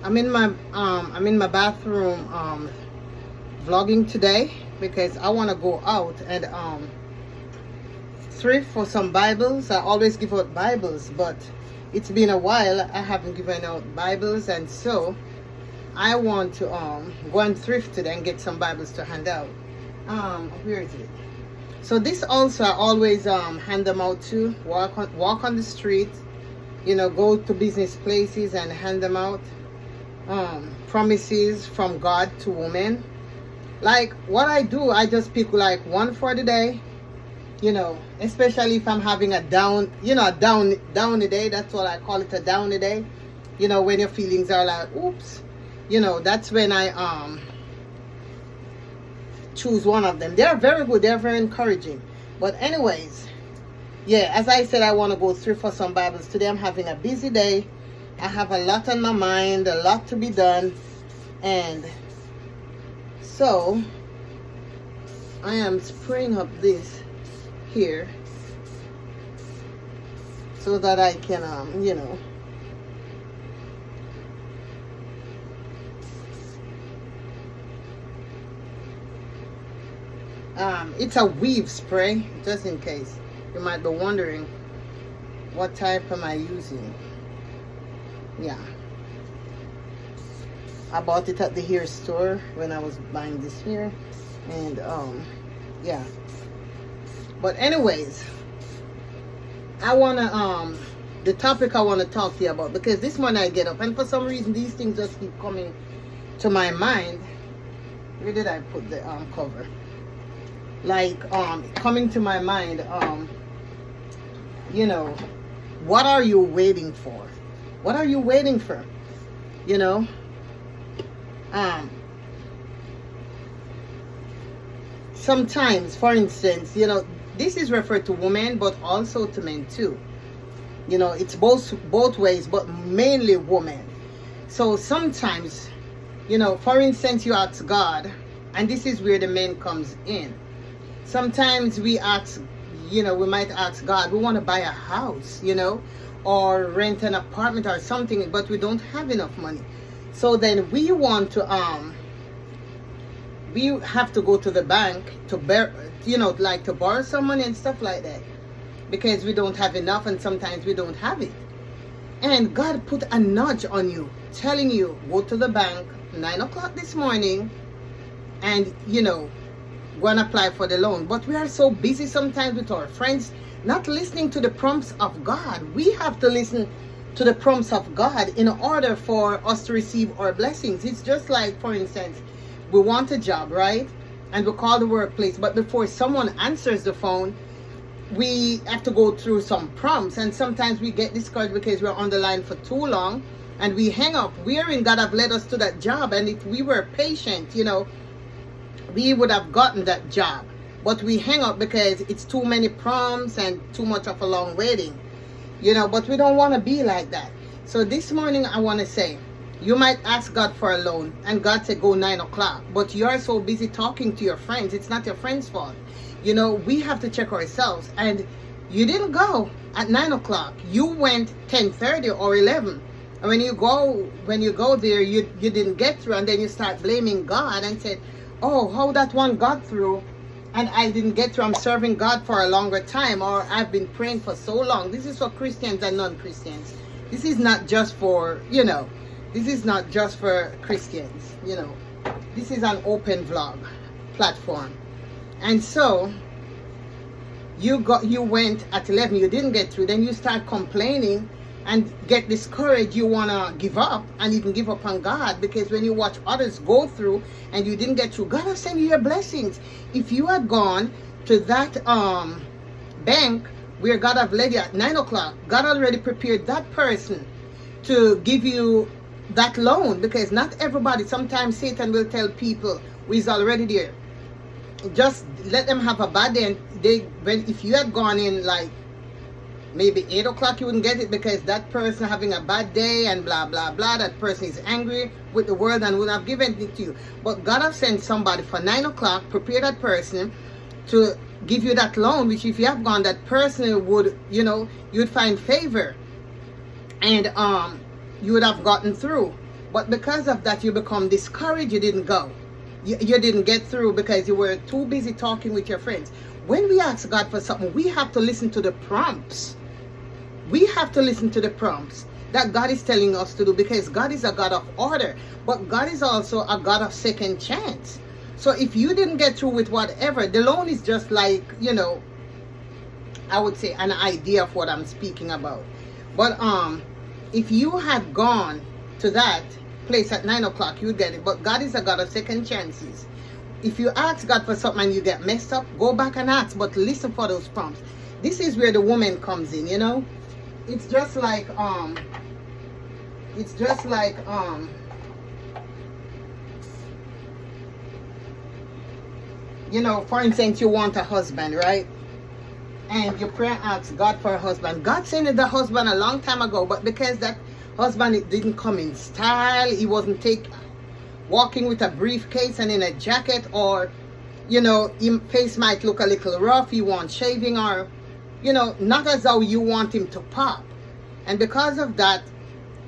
I'm in my bathroom vlogging today because I want to go out and thrift for some Bibles. I always give out Bibles, but it's been a while I haven't given out Bibles, and so I want to go and thrift today and get some Bibles to hand out. Where is it? So this also I always hand them out to walk on the street, go to business places and hand them out. Promises from God to women. Like what I do, I just pick like one for the day, especially if I'm having a downy day. That's what I call it, a downy day. When your feelings are like, oops, that's when I choose one of them. They're very good, they're very encouraging. But anyways, yeah, as I said, I want to go through for some Bibles today. I'm having a busy day. I have a lot on my mind, a lot to be done, and so I am spraying up this here so that I can it's a weave spray, just in case you might be wondering what type am I using. Yeah, I bought it at the hair store when I was buying this hair, and yeah. But anyways, I wanna the topic I want to talk to you about, because this morning I get up and for some reason these things just keep coming to my mind. Where did I put the cover? Like coming to my mind, what are you waiting for? What are you waiting for? Sometimes, for instance, this is referred to women, but also to men too. It's both ways, but mainly women. So sometimes, for instance, you ask God, and this is where the men comes in. Sometimes we ask, we might ask God, we want to buy a house, or rent an apartment or something, but we don't have enough money. So then we want to we have to go to the bank to to borrow some money and stuff like that, because we don't have enough, and sometimes we don't have it. And God put a nudge on you, telling you, go to the bank 9 o'clock this morning and go and apply for the loan. But we are so busy sometimes with our friends, not listening to the prompts of God. We have to listen to the prompts of God in order for us to receive our blessings. It's just like, for instance, we want a job, right? And we call the workplace, but before someone answers the phone, we have to go through some prompts, and sometimes we get discouraged because we're on the line for too long and we hang up. Wherein God have led us to that job, and if we were patient, we would have gotten that job. But we hang up because it's too many prompts and too much of a long waiting. But we don't want to be like that. So this morning I want to say, you might ask God for a loan and God said go 9 o'clock, but you're so busy talking to your friends. It's not your friend's fault. We have to check ourselves. And you didn't go at 9 o'clock. You went 10:30 or 11. And when you go there, you didn't get through, and then you start blaming God and said, oh, how that one got through and I didn't get through. I'm serving God for a longer time, or I've been praying for so long. This is for Christians and non-Christians. This is not just for, this is not just for Christians, This is an open vlog platform. And so you went at 11, you didn't get through, then you start complaining and get discouraged. You want to give up, and even give up on God, because when you watch others go through and you didn't get through, God will send you your blessings. If you had gone to that bank where God have led you at 9 o'clock, God already prepared that person to give you that loan, because not everybody, sometimes Satan will tell people who is already there, just let them have a bad day, and if you had gone in like maybe 8 o'clock, you wouldn't get it, because that person having a bad day and blah blah blah, that person is angry with the world and would have given it to you. But God have sent somebody for 9 o'clock, prepare that person to give you that loan, which if you have gone, that person would, you'd find favor, and you would have gotten through. But because of that, you become discouraged. You didn't go. You didn't get through because you were too busy talking with your friends. When we ask God for something, we have to listen to the prompts. We have to listen to the prompts that God is telling us to do, because God is a God of order, but God is also a God of second chance. So if you didn't get through with whatever, the loan is just like, I would say an idea of what I'm speaking about. But if you had gone to that place at 9 o'clock, you would get it. But God is a God of second chances. If you ask God for something and you get messed up, go back and ask, but listen for those prompts. This is where the woman comes in, It's just like for instance, you want a husband, right? And you pray and ask God for a husband. God sent the husband a long time ago, but because that husband, it didn't come in style, he wasn't walking with a briefcase and in a jacket, or his face might look a little rough, he wants shaving, or not as how you want him to pop. And because of that,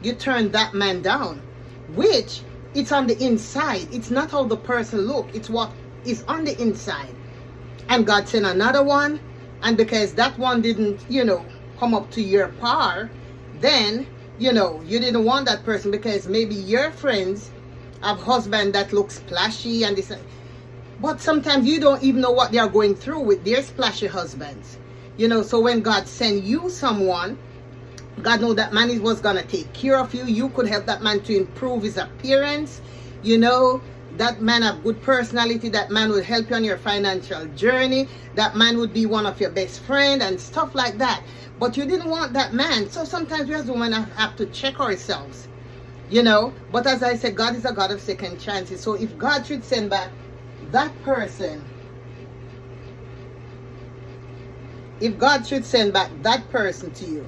you turn that man down, which it's on the inside. It's not how the person look, it's what is on the inside. And God sent another one, and because that one didn't come up to your par, then you didn't want that person, because maybe your friends have husband that looks splashy and this, but sometimes you don't even know what they are going through with their splashy husbands. So when God sent you someone, God know that man was gonna take care of you. You could help that man to improve his appearance. That man have good personality. That man would help you on your financial journey. That man would be one of your best friend and stuff like that. But you didn't want that man. So sometimes we as women have to check ourselves, But as I said, God is a God of second chances. So if God should send back that person, to you,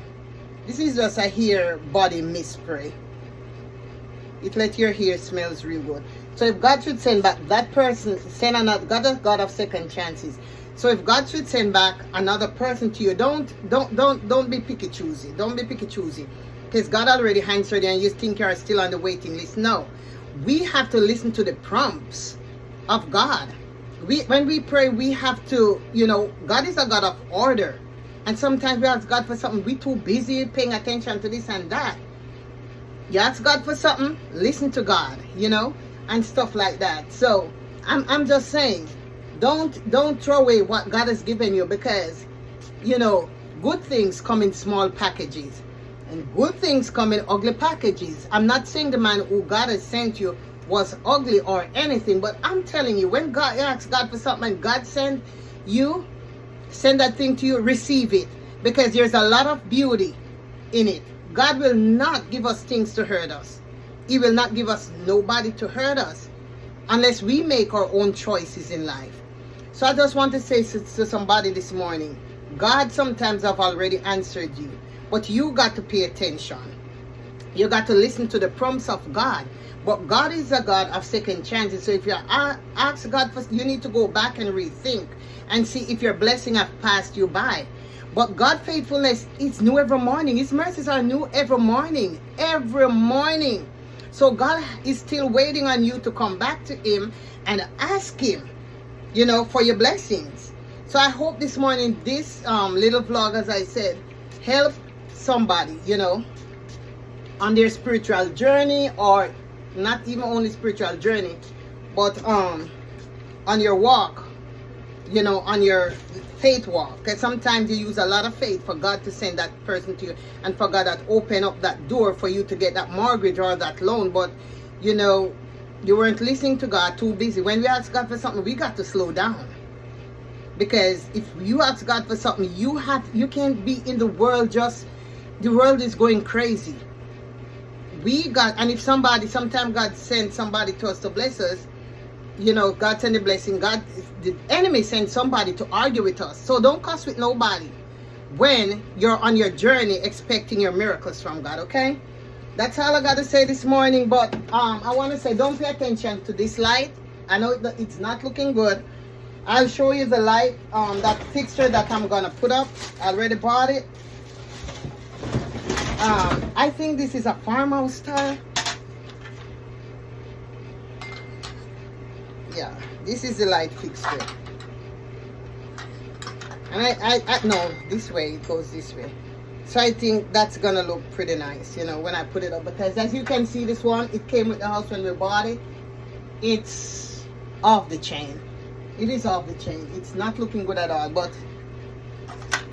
this is just a hair body mist spray. It let your hair smells real good. So if God should send back that person, send another. God is God of second chances. So if God should send back another person to you, don't be picky choosy. Don't be picky choosy, because God already answered you and you think you are still on the waiting list. No, we have to listen to the prompts of God. When we pray, we have to, God is a God of order. And sometimes we ask God for something, we're too busy paying attention to this and that. You ask God for something, listen to God, and stuff like that. So I'm just saying, don't throw away what God has given you, because good things come in small packages and good things come in ugly packages. I'm not saying the man who God has sent you was ugly or anything, but I'm telling you, when God asks God for something and God send that thing to you, receive it, because there's a lot of beauty in it. God will not give us things to hurt us. He will not give us nobody to hurt us unless we make our own choices in life. So I just want to say to somebody this morning, God sometimes have already answered you, but you got to pay attention. You got to listen to the prompts of God. But God is a God of second chances. So if you ask God for, you need to go back and rethink and see if your blessing have passed you by. But God's faithfulness is new every morning. His mercies are new every morning. Every morning. So God is still waiting on you to come back to him and ask him, for your blessings. So I hope this morning, this little vlog, as I said, help somebody, on their spiritual journey, or not even only spiritual journey, but on your walk, on your faith walk. Because sometimes you use a lot of faith for God to send that person to you, and for God to open up that door for you to get that mortgage or that loan. But you weren't listening to God, too busy. When we ask God for something, we got to slow down, because if you ask God for something, you can't be in the world. The world is going crazy. And if sometimes God sends somebody to us to bless us, God send the blessing. The enemy sends somebody to argue with us. So don't cuss with nobody when you're on your journey expecting your miracles from God, okay? That's all I got to say this morning. But I want to say, don't pay attention to this light. I know that it's not looking good. I'll show you the light, that fixture that I'm going to put up. I already bought it. I think this is a farmhouse style. Yeah, this is the light fixture. And I no, this way, it goes this way. So I think that's gonna look pretty nice, you know, when I put it up. Because as you can see, this one, it came with the house when we bought it. It's off the chain. It is off the chain. It's not looking good at all, but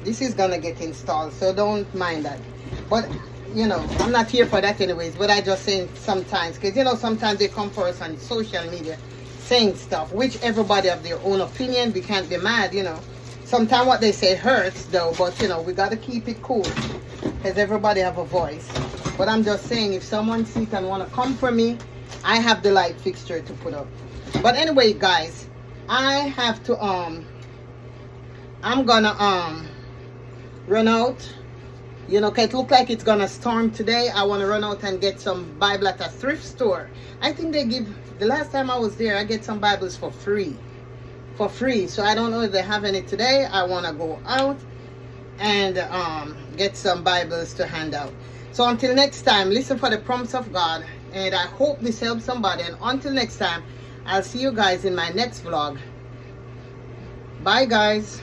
this is gonna get installed, so don't mind that. But you know, I'm not here for that anyways, but I just saying sometimes, because you know, sometimes they come for us on social media saying stuff, which everybody have their own opinion. We can't be mad, you know. Sometimes what they say hurts though, but you know, we got to keep it cool, because everybody have a voice. But I'm just saying, if someone sees and want to come for me, I have the light fixture to put up. But anyway, guys, I have to I'm gonna run out, you know, 'cause it look like it's gonna storm today. I want to run out and get some Bible at a thrift store. I think they give, the last time I was there, I get some Bibles for free. So I don't know if they have any today. I want to go out and get some Bibles to hand out. So until next time, listen for the promise of God, and I hope this helps somebody. And until next time, I'll see you guys in my next vlog. Bye guys.